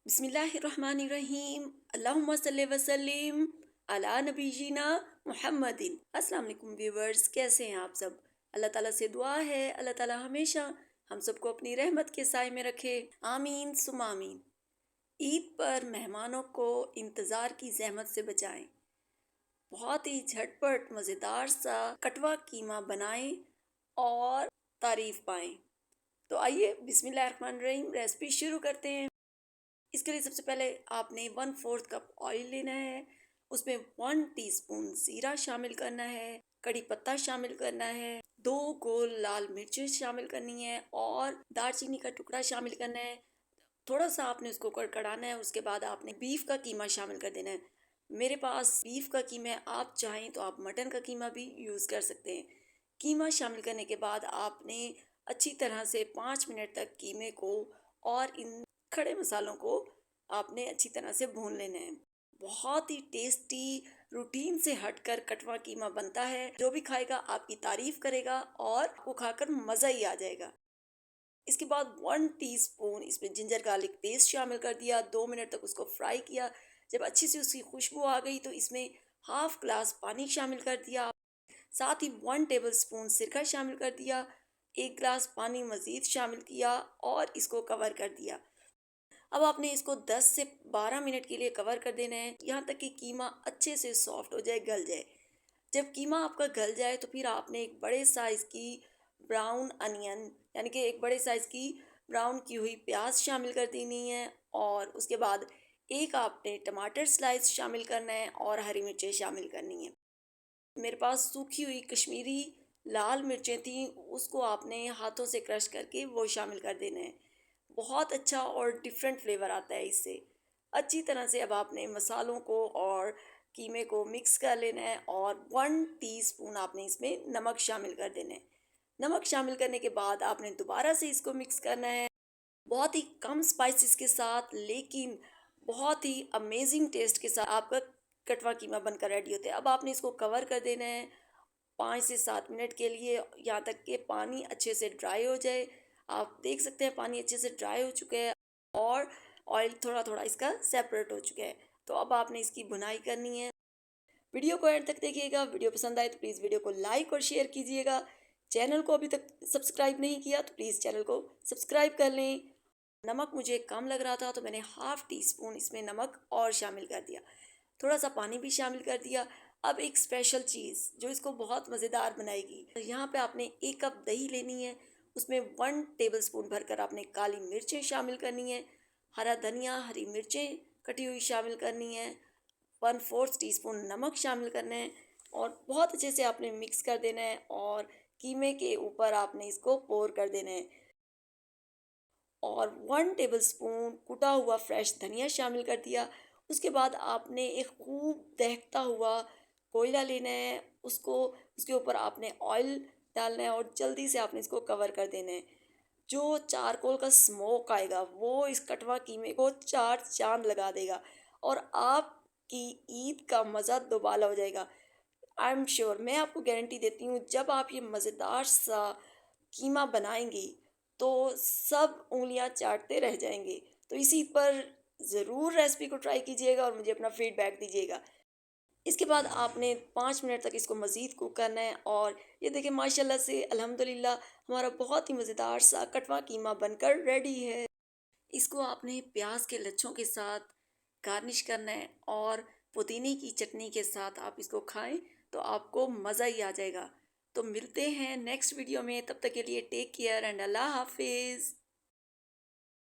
बिस्मिल्लाहिर्रहमानिर्रहीम। अल्लाहुम्मा सल्ली वसल्लिम अला नबीना मुहम्मदिन। अस्सलाम वालेकुम व्यूवर्स, कैसे हैं आप सब? अल्लाह ताला से दुआ है अल्लाह ताला हमेशा हम सबको अपनी रहमत के साए में रखे, आमीन सुम आमीन। ईद पर मेहमानों को इंतज़ार की ज़हमत से बचाएं। बहुत ही झटपट मज़ेदार सा कटवा कीमा बनाएं और तारीफ़ पाएं। तो आइए बिस्मिल्लाहिर्रहमानिर्रहीम रेसिपी शुरू करते हैं। इसके लिए सबसे पहले आपने 1/4 कप ऑयल लेना है। उसमें 1 टीस्पून जीरा शामिल करना है, कड़ी पत्ता शामिल करना है, 2 गोल लाल मिर्चें शामिल करनी है और दालचीनी का टुकड़ा शामिल करना है। थोड़ा सा आपने उसको कड़कड़ाना है। उसके बाद आपने बीफ का कीमा शामिल कर देना है। मेरे पास बीफ का कीमा है, आप चाहें तो आप मटन का कीमा भी यूज़ कर सकते हैं। कीमा शामिल करने के बाद आपने अच्छी तरह से 5 मिनट तक कीमे को और इन खड़े मसालों को आपने अच्छी तरह से भून लेना है। बहुत ही टेस्टी, रूटीन से हटकर कटवा कीमा बनता है। जो भी खाएगा आपकी तारीफ करेगा और आपको खाकर मज़ा ही आ जाएगा। इसके बाद 1 टीस्पून इसमें जिंजर गार्लिक पेस्ट शामिल कर दिया। 2 मिनट तक उसको फ्राई किया। जब अच्छी सी उसकी खुशबू आ गई तो इसमें हाफ ग्लास पानी शामिल कर दिया। साथ ही 1 टेबल स्पून सिरका शामिल कर दिया। 1 ग्लास पानी मज़ीद शामिल किया और इसको कवर कर दिया। अब आपने इसको 10 से 12 मिनट के लिए कवर कर देना है, यहाँ तक कि कीमा अच्छे से सॉफ्ट हो जाए, गल जाए। जब कीमा आपका गल जाए तो फिर आपने एक बड़े साइज़ की ब्राउन अनियन यानी कि एक बड़े साइज़ की ब्राउन की हुई प्याज शामिल कर देनी है और उसके बाद एक आपने टमाटर स्लाइस शामिल करना है और हरी मिर्चें शामिल करनी है। मेरे पास सूखी हुई कश्मीरी लाल मिर्चें थी, उसको आपने हाथों से क्रश करके वो शामिल कर देना है। बहुत अच्छा और डिफरेंट फ्लेवर आता है इससे। अच्छी तरह से अब आपने मसालों को और कीमे को मिक्स कर लेना है और 1 टीस्पून आपने इसमें नमक शामिल कर देना है। नमक शामिल करने के बाद आपने दोबारा से इसको मिक्स करना है। बहुत ही कम स्पाइसेस के साथ लेकिन बहुत ही अमेजिंग टेस्ट के साथ आपका कटवा कीमा बनकर रेडी होता है। अब आपने इसको कवर कर देना है 5 से 7 मिनट के लिए, यहाँ तक कि पानी अच्छे से ड्राई हो जाए। आप देख सकते हैं पानी अच्छे से ड्राई हो चुका है और ऑयल थोड़ा थोड़ा इसका सेपरेट हो चुका है। तो अब आपने इसकी भुनाई करनी है। वीडियो को एंड तक देखिएगा। वीडियो पसंद आए तो प्लीज़ वीडियो को लाइक और शेयर कीजिएगा। चैनल को अभी तक सब्सक्राइब नहीं किया तो प्लीज़ चैनल को सब्सक्राइब कर लें। नमक मुझे कम लग रहा था तो मैंने हाफ टी स्पून इसमें नमक और शामिल कर दिया। थोड़ा सा पानी भी शामिल कर दिया। अब एक स्पेशल चीज़ जो इसको बहुत मज़ेदार बनाएगी, तो यहाँ पे आपने 1 कप दही लेनी है। उसमें 1 टेबल स्पून भरकर आपने काली मिर्चें शामिल करनी है, हरा धनिया, हरी मिर्चें कटी हुई शामिल करनी है, 1/4 टीस्पून नमक शामिल करना है और बहुत अच्छे से आपने मिक्स कर देना है और कीमे के ऊपर आपने इसको पोर कर देना है और 1 टेबल स्पून कुटा हुआ फ्रेश धनिया शामिल कर दिया। उसके बाद आपने एक खूब दहकता हुआ कोयला लेना है, उसको उसके ऊपर आपने ऑयल डालना है और जल्दी से आपने इसको कवर कर देना है। जो चारकोल का स्मोक आएगा वो इस कटवा कीमे को चार चांद लगा देगा और आपकी ईद का मज़ा दोबाला हो जाएगा। आई एम श्योर, मैं आपको गारंटी देती हूँ, जब आप ये मज़ेदार सा कीमा बनाएंगी तो सब उंगलियां चाटते रह जाएंगे। तो इसी पर ज़रूर रेसिपी को ट्राई कीजिएगा और मुझे अपना फीडबैक दीजिएगा। इसके बाद आपने 5 मिनट तक इसको मज़ीद कुक करना है और ये देखिए माशाल्लाह से अल्हम्दुलिल्लाह हमारा बहुत ही मज़ेदार सा कटवा कीमा बनकर रेडी है। इसको आपने प्याज के लच्छों के साथ गार्निश करना है और पुदीने की चटनी के साथ आप इसको खाएं तो आपको मज़ा ही आ जाएगा। तो मिलते हैं नेक्स्ट वीडियो में, तब तक के लिए टेक केयर एंड अल्लाह हाफिज़।